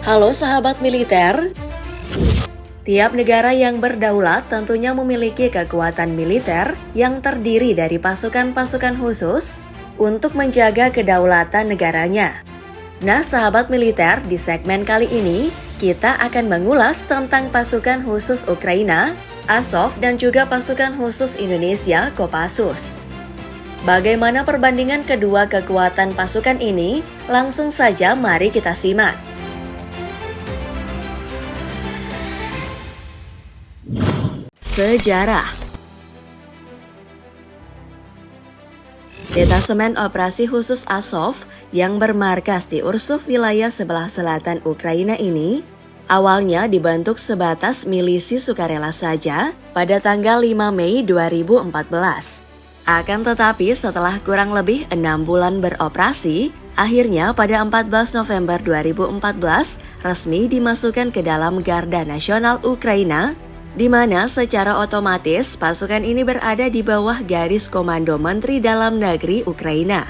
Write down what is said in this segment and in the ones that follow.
Halo sahabat militer, tiap negara yang berdaulat tentunya memiliki kekuatan militer yang terdiri dari pasukan-pasukan khusus untuk menjaga kedaulatan negaranya. Nah sahabat militer, di segmen kali ini kita akan mengulas tentang pasukan khusus Ukraina, Azov, dan juga pasukan khusus Indonesia, Kopassus. Bagaimana perbandingan kedua kekuatan pasukan ini? Langsung saja mari kita simak. Sejarah. Detasemen Operasi Khusus Azov yang bermarkas di Ursuf, wilayah sebelah selatan Ukraina ini, awalnya dibentuk sebatas milisi sukarela saja pada tanggal 5 Mei 2014. Akan tetapi setelah kurang lebih 6 bulan beroperasi, akhirnya pada 14 November 2014 resmi dimasukkan ke dalam Garda Nasional Ukraina, di mana secara otomatis pasukan ini berada di bawah garis komando Menteri Dalam Negeri Ukraina.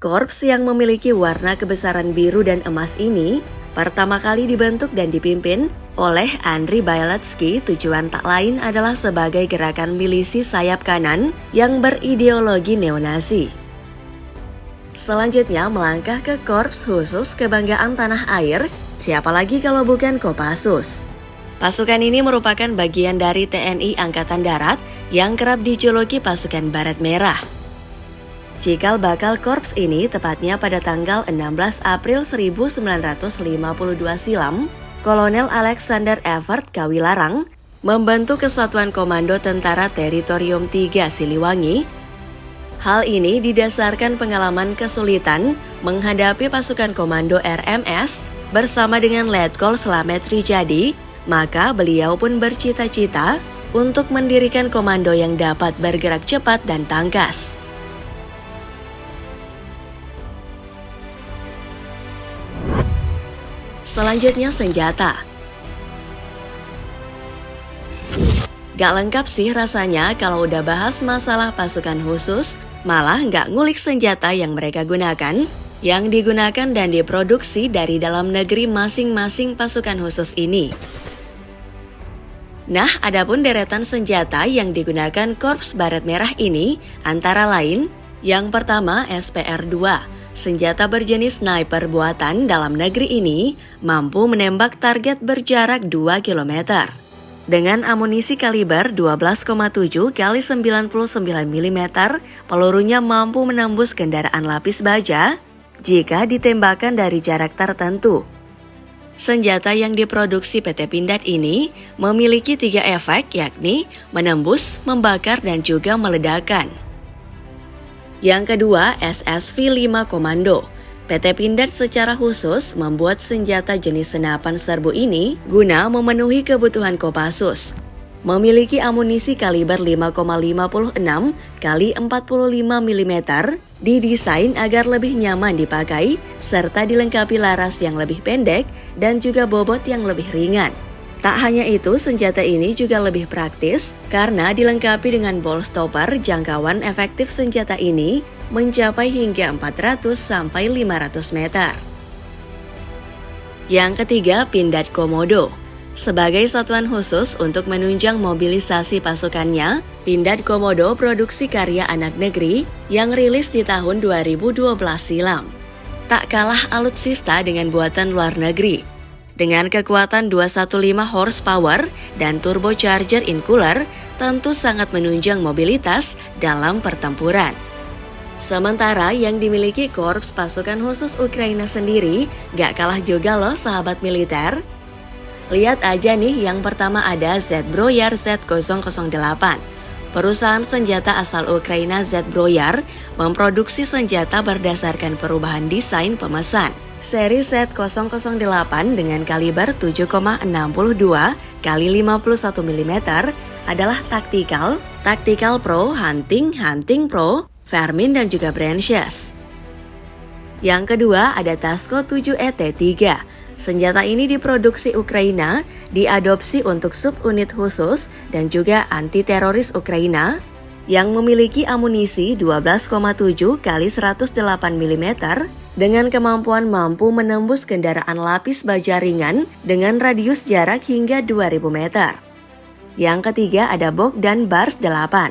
Korps yang memiliki warna kebesaran biru dan emas ini pertama kali dibentuk dan dipimpin oleh Andriy Bialysky. Tujuan tak lain adalah sebagai gerakan milisi sayap kanan yang berideologi neonazi. Selanjutnya melangkah ke Korps Khusus Kebanggaan Tanah Air, siapa lagi kalau bukan Kopassus. Pasukan ini merupakan bagian dari TNI Angkatan Darat yang kerap dijuluki pasukan Baret Merah. Cikal bakal korps ini tepatnya pada tanggal 16 April 1952 silam, Kolonel Alexander Evert Kawilarang membentuk Kesatuan Komando Tentara Teritorium 3 Siliwangi. Hal ini didasarkan pengalaman kesulitan menghadapi pasukan komando RMS bersama dengan Letkol Slamet Trijadi. Maka beliau pun bercita-cita untuk mendirikan komando yang dapat bergerak cepat dan tangkas. Selanjutnya senjata. Gak lengkap sih rasanya kalau udah bahas masalah pasukan khusus, malah gak ngulik senjata yang mereka gunakan, yang digunakan dan diproduksi dari dalam negeri masing-masing pasukan khusus ini. Nah, adapun deretan senjata yang digunakan Korps Baret Merah ini antara lain, yang pertama SPR-2, senjata berjenis sniper buatan dalam negeri ini mampu menembak target berjarak 2 km. Dengan amunisi kaliber 12,7 x 99 mm, pelurunya mampu menembus kendaraan lapis baja jika ditembakkan dari jarak tertentu. Senjata yang diproduksi PT Pindad ini memiliki 3 efek, yakni menembus, membakar, dan juga meledakan. Yang kedua, SSV-5 Komando. PT Pindad secara khusus membuat senjata jenis senapan serbu ini guna memenuhi kebutuhan Kopassus. Memiliki amunisi kaliber 5,56 x 45 mm, didesain agar lebih nyaman dipakai, serta dilengkapi laras yang lebih pendek dan juga bobot yang lebih ringan. Tak hanya itu, senjata ini juga lebih praktis karena dilengkapi dengan ball stopper. Jangkauan efektif senjata ini mencapai hingga 400-500 meter. Yang ketiga, Pindad Komodo. Sebagai satuan khusus untuk menunjang mobilisasi pasukannya, Pindad Komodo produksi karya anak negeri yang rilis di tahun 2012 silam. Tak kalah alutsista dengan buatan luar negeri. Dengan kekuatan 215 horsepower dan turbocharger intercooler, tentu sangat menunjang mobilitas dalam pertempuran. Sementara yang dimiliki Korps Pasukan Khusus Ukraina sendiri gak kalah juga loh sahabat militer. Lihat aja nih, yang pertama ada Zbrojar Z008. Perusahaan senjata asal Ukraina Zbrojar memproduksi senjata berdasarkan perubahan desain pemesan. Seri Z008 dengan kaliber 7,62 x 51 mm adalah Tactical Pro, Hunting Pro, Vermin, dan juga Branches. Yang kedua ada Tasko 7ET3. Senjata ini diproduksi Ukraina, diadopsi untuk subunit khusus dan juga anti-teroris Ukraina. yang memiliki amunisi 12,7 kali 108 mm dengan kemampuan mampu menembus kendaraan lapis baja ringan dengan radius jarak hingga 2000 meter. Yang ketiga ada Bogdan Bars 8,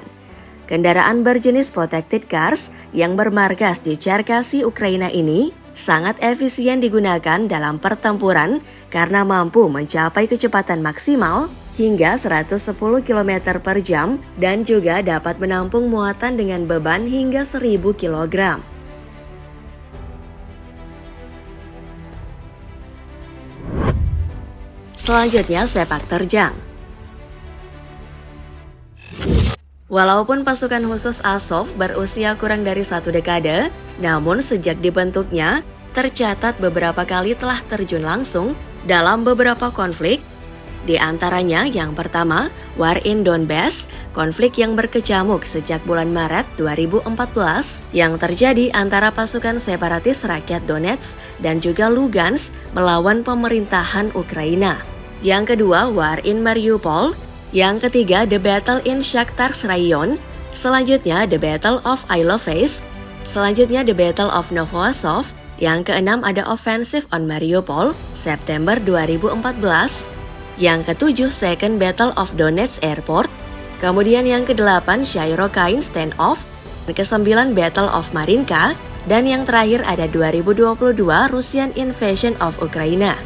kendaraan berjenis protected cars yang bermarkas di Cherkasy, Ukraina ini sangat efisien digunakan dalam pertempuran karena mampu mencapai kecepatan maksimal hingga 110 km per jam dan juga dapat menampung muatan dengan beban hingga 1000 kg. Selanjutnya sepak terjang. Walaupun pasukan khusus Azov berusia kurang dari 1 dekade, namun sejak dibentuknya, tercatat beberapa kali telah terjun langsung dalam beberapa konflik. Di antaranya yang pertama, War in Donbass, konflik yang berkecamuk sejak bulan Maret 2014 yang terjadi antara pasukan separatis rakyat Donetsk dan juga Lugansk melawan pemerintahan Ukraina. Yang kedua, War in Mariupol. Yang ketiga, The Battle in Shakhtarsk Rayon. Selanjutnya, The Battle of Ilovaisk. Selanjutnya, The Battle of Novoazov. Yang keenam ada Offensive on Mariupol, September 2014. Yang ketujuh, Second Battle of Donetsk Airport. Kemudian yang kedelapan, Shyrokhin Standoff. Kesembilan, Battle of Marinka. Dan yang terakhir ada 2022, Russian Invasion of Ukraine.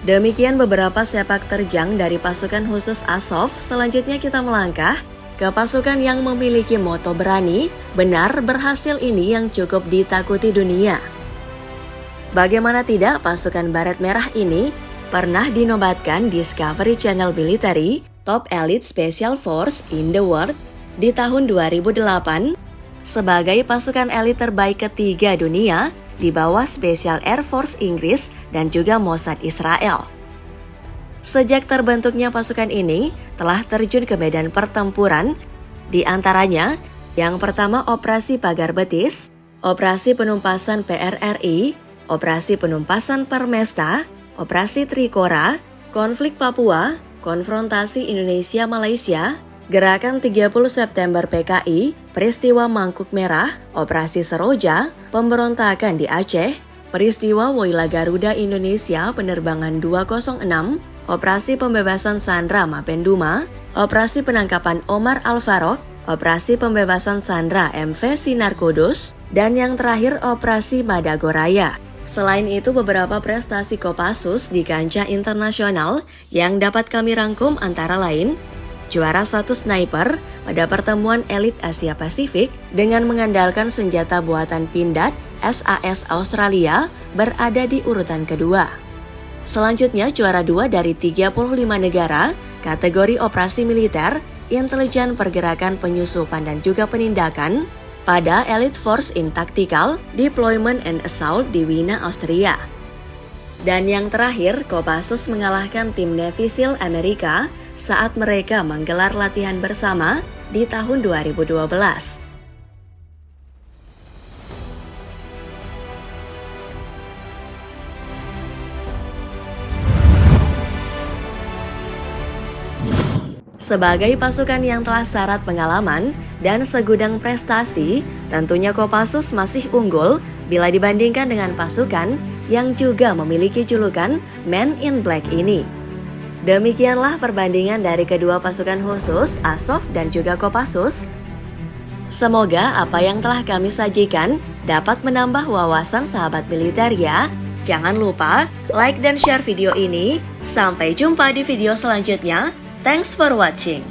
Demikian beberapa sepak terjang dari pasukan khusus Azov. Selanjutnya kita melangkah ke pasukan yang memiliki moto berani, benar, berhasil ini yang cukup ditakuti dunia. Bagaimana tidak, pasukan Baret Merah ini pernah dinobatkan Discovery Channel Military Top Elite Special Force in the World di tahun 2008 sebagai pasukan elit terbaik ketiga dunia di bawah Special Air Force Inggris dan juga Mossad Israel. Sejak terbentuknya pasukan ini telah terjun ke medan pertempuran, di antaranya yang pertama Operasi Pagar Betis, Operasi Penumpasan PRRI, Operasi Penumpasan Permesta, Operasi Trikora, Konflik Papua, Konfrontasi Indonesia-Malaysia, Gerakan 30 September PKI, Peristiwa Mangkuk Merah, Operasi Seroja, Pemberontakan di Aceh, Peristiwa Woyla Garuda Indonesia Penerbangan 206, Operasi Pembebasan Sandra Mapenduma, Operasi Penangkapan Omar Al-Farouk, Operasi Pembebasan Sandra MV Sinar Kudus, dan yang terakhir Operasi Madagoraya. Selain itu, beberapa prestasi Kopassus di kancah internasional yang dapat kami rangkum antara lain juara 1 sniper pada pertemuan elit Asia Pasifik dengan mengandalkan senjata buatan Pindad SAS Australia berada di urutan kedua. Selanjutnya juara 2 dari 35 negara kategori operasi militer, intelijen pergerakan penyusupan dan juga penindakan pada Elite Force in Tactical Deployment and Assault di Wina, Austria. Dan yang terakhir, Kopassus mengalahkan tim Navy SEAL Amerika saat mereka menggelar latihan bersama di tahun 2012. Sebagai pasukan yang telah syarat pengalaman dan segudang prestasi, tentunya Kopassus masih unggul bila dibandingkan dengan pasukan yang juga memiliki julukan Men in Black ini. Demikianlah perbandingan dari kedua pasukan khusus, Azov dan juga Kopassus. Semoga apa yang telah kami sajikan dapat menambah wawasan sahabat militer ya. Jangan lupa like dan share video ini. Sampai jumpa di video selanjutnya. Thanks for watching.